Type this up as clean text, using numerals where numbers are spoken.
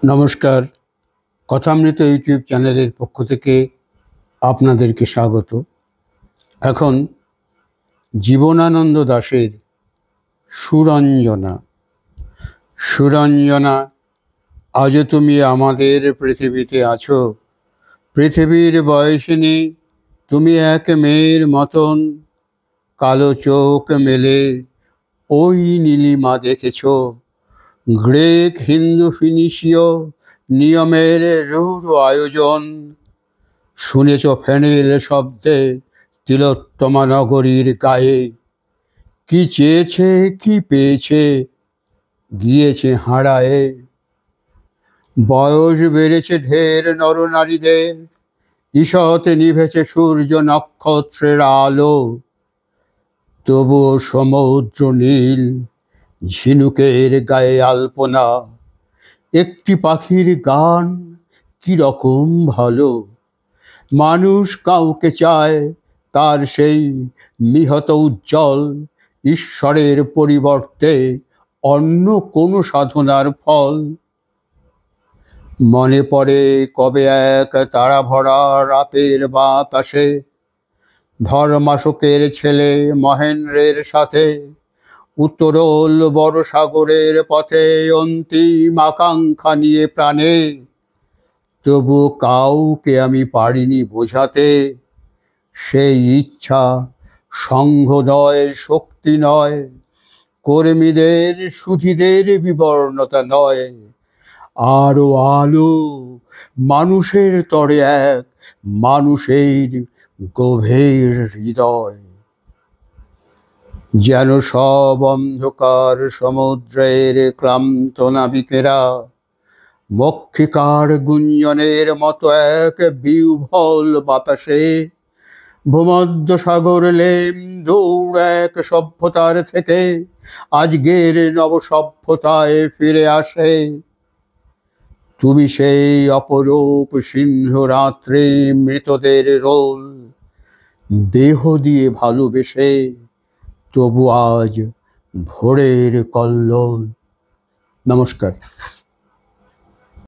নমস্কার। কথামৃত ইউটিউব চ্যানেলের পক্ষ থেকে আপনাদেরকে স্বাগত। এখন জীবনানন্দ দাশের সুরঞ্জনা। সুরঞ্জনা, আজও তুমি আমাদের পৃথিবীতে আছো। পৃথিবীর বয়সিনী তুমি এক মেয়ের মতন, কালো চোখ মেলে ওই নীলিমা দেখেছ। গ্রেক, হিন্দু, ফিনিশীয় নিয়মের রূঢ় আয়োজন। শুনেছ ফেনেল শব্দে তিলোত্তমা নগরীর গায়ে। কি চেয়েছে কি পেয়েছে গিয়েছে হারায়ে। বয়স বেড়েছে ঢের নরনারীদের, ঈষৎ নিভেছে সূর্য নক্ষত্রের আলো। তবুও সমুদ্র নীল, ঝিনুকের গায়ে আলপনা। একটি পাখির গান কিরকম ভালো। মানুষ কাউকে চায় তার সেই নিহত উজ্জ্বল, ঈশ্বরের পরিবর্তে অন্য কোনো সাধনার ফল। মনে পড়ে কবে এক তারা ভরা রাতের বাতাসে ধর্মাশোকের ছেলে মহেন্দ্রের সাথে উত্তরোল বড় সাগরের পথে অন্তিম আকাঙ্ক্ষা নিয়ে প্রাণে। তবু কাউকে আমি পারিনি বোঝাতে, সেই ইচ্ছা সংঘ নয়, শক্তি নয়, কর্মীদের সুধীদের বিবর্ণতা নয়। আরো আলো, মানুষের তরে এক মানুষের গভীর হৃদয়। যেন সব অন্ধকার সমুদ্রের ক্লান্ত নাবিকেরা মক্ষিকার গুঞ্জনের মতো এক বিহ্বল বাতাসে ভূমধ্য সাগর লেম দৌড় এক সভ্যতার থেকে আজকের নব সভ্যতায় ফিরে আসে। তুমি সেই অপরূপ সিন্ধু রাত্রে মৃতদের রোল, দেহ দিয়ে ভালোবেসে তবু আজ ভোরের কল্লোল। নমস্কার।